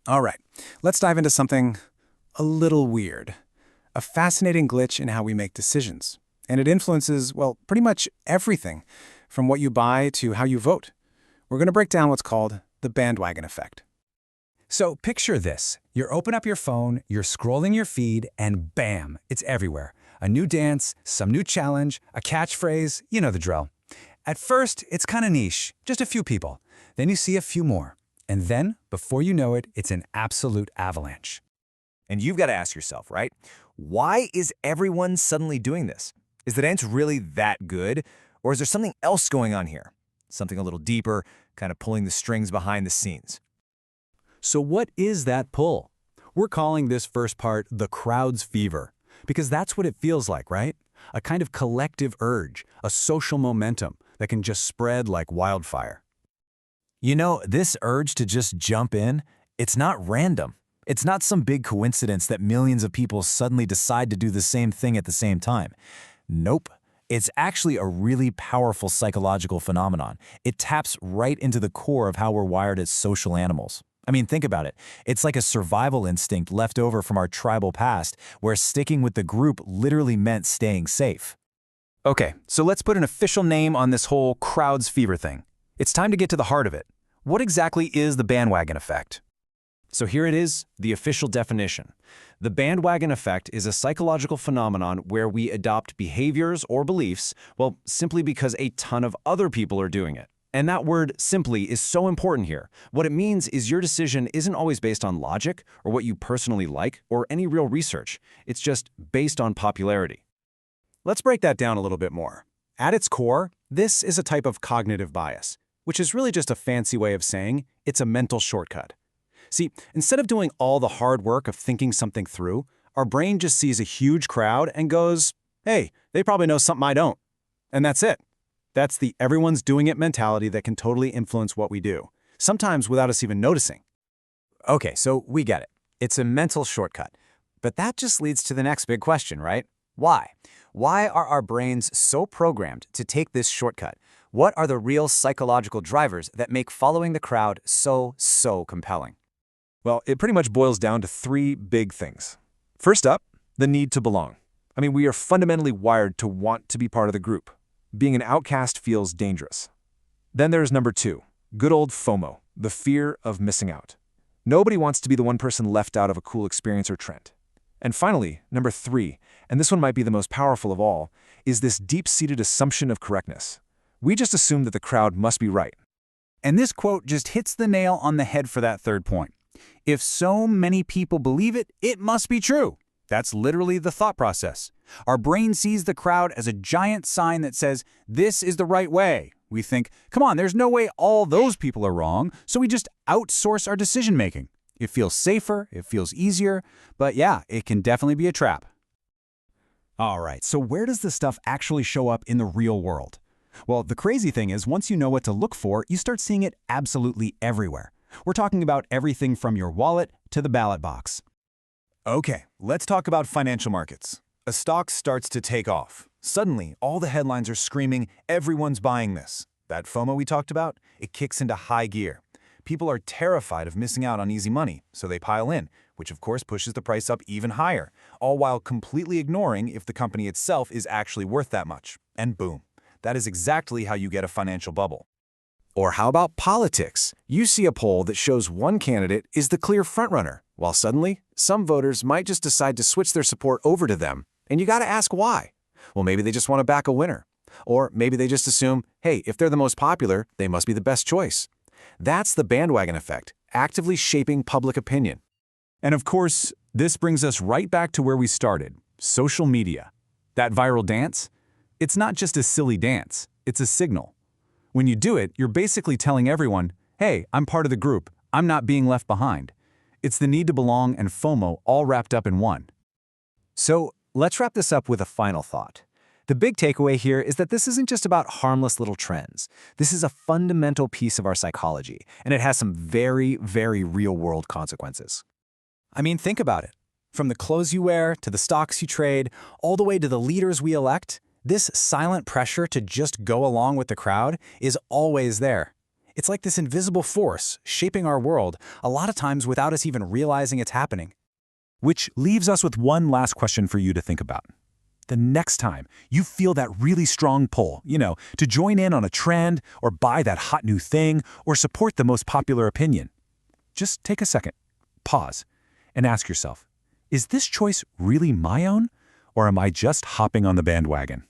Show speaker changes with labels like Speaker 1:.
Speaker 1: All right, let's dive into something a little weird. A fascinating glitch in how we make decisions. And it influences, well, pretty much everything, from what you buy to how you vote. We're going to break down what's called the bandwagon effect.
Speaker 2: So picture this. You open up your phone, you're scrolling your feed, and bam, it's everywhere. A new dance, some new challenge, a catchphrase, you know the drill. At first, it's kind of niche, just a few people. Then you see a few more. And then, before you know it, it's an absolute avalanche.
Speaker 3: And you've got to ask yourself, right? Why is everyone suddenly doing this? Is the dance really that good? Or is there something else going on here? Something a little deeper, kind of pulling the strings behind the scenes.
Speaker 2: So what is that pull? We're calling this first part the crowd's fever, because that's what it feels like, right? A kind of collective urge, a social momentum that can just spread like wildfire.
Speaker 3: You know, this urge to just jump in, it's not random. It's not some big coincidence that millions of people suddenly decide to do the same thing at the same time. Nope. It's actually a really powerful psychological phenomenon. It taps right into the core of how we're wired as social animals. I mean, think about it. It's like a survival instinct left over from our tribal past, where sticking with the group literally meant staying safe.
Speaker 1: Okay, so let's put an official name on this whole crowd's fever thing. It's time to get to the heart of it. What exactly is the bandwagon effect?
Speaker 4: So here it is, the official definition. The bandwagon effect is a psychological phenomenon where we adopt behaviors or beliefs, well, simply because a ton of other people are doing it. And that word simply is so important here. What it means is your decision isn't always based on logic or what you personally like or any real research. It's just based on popularity.
Speaker 1: Let's break that down a little bit more. At its core, this is a type of cognitive bias, which is really just a fancy way of saying it's a mental shortcut. See, instead of doing all the hard work of thinking something through, our brain just sees a huge crowd and goes, hey, they probably know something I don't. And that's it. That's the everyone's doing it mentality that can totally influence what we do, sometimes without us even noticing.
Speaker 3: Okay, so we get it. It's a mental shortcut. But that just leads to the next big question, right? Why? Why are our brains so programmed to take this shortcut? What are the real psychological drivers that make following the crowd so compelling?
Speaker 5: Well, it pretty much boils down to three big things. First up, the need to belong. I mean, we are fundamentally wired to want to be part of the group. Being an outcast feels dangerous. Then there's number two, good old FOMO, the fear of missing out. Nobody wants to be the one person left out of a cool experience or trend. And finally, number three, and this one might be the most powerful of all, is this deep-seated assumption of correctness. We just assume that the crowd must be right.
Speaker 2: And this quote just hits the nail on the head for that third point. If so many people believe it, it must be true. That's literally the thought process. Our brain sees the crowd as a giant sign that says, this is the right way. We think, come on, there's no way all those people are wrong, so we just outsource our decision-making. It feels safer, it feels easier, but yeah, it can definitely be a trap. All right, so where does this stuff actually show up in the real world? Well, the crazy thing is, once you know what to look for, you start seeing it absolutely everywhere. We're talking about everything from your wallet to the ballot box.
Speaker 1: Okay, let's talk about financial markets. A stock starts to take off. Suddenly, all the headlines are screaming, everyone's buying this. That FOMO we talked about, it kicks into high gear. People are terrified of missing out on easy money, so they pile in, which of course pushes the price up even higher, all while completely ignoring if the company itself is actually worth that much. And boom, that is exactly how you get a financial bubble. Or how about politics? You see a poll that shows one candidate is the clear frontrunner, while suddenly, some voters might just decide to switch their support over to them. And you gotta ask why. Well, maybe they just want to back a winner. Or maybe they just assume, hey, if they're the most popular, they must be the best choice. That's the bandwagon effect, actively shaping public opinion.
Speaker 2: And of course, this brings us right back to where we started, social media. That viral dance? It's not just a silly dance, it's a signal. When you do it, you're basically telling everyone, hey, I'm part of the group, I'm not being left behind. It's the need to belong and FOMO all wrapped up in one.
Speaker 3: So let's wrap this up with a final thought. The big takeaway here is that this isn't just about harmless little trends. This is a fundamental piece of our psychology, and it has some very real-world consequences. I mean, think about it. From the clothes you wear, to the stocks you trade, all the way to the leaders we elect, this silent pressure to just go along with the crowd is always there.
Speaker 2: It's like this invisible force shaping our world, a lot of times without us even realizing it's happening.
Speaker 5: Which leaves us with one last question for you to think about. The next time you feel that really strong pull, to join in on a trend or buy that hot new thing or support the most popular opinion, just take a second, pause, and ask yourself, is this choice really my own, or am I just hopping on the bandwagon?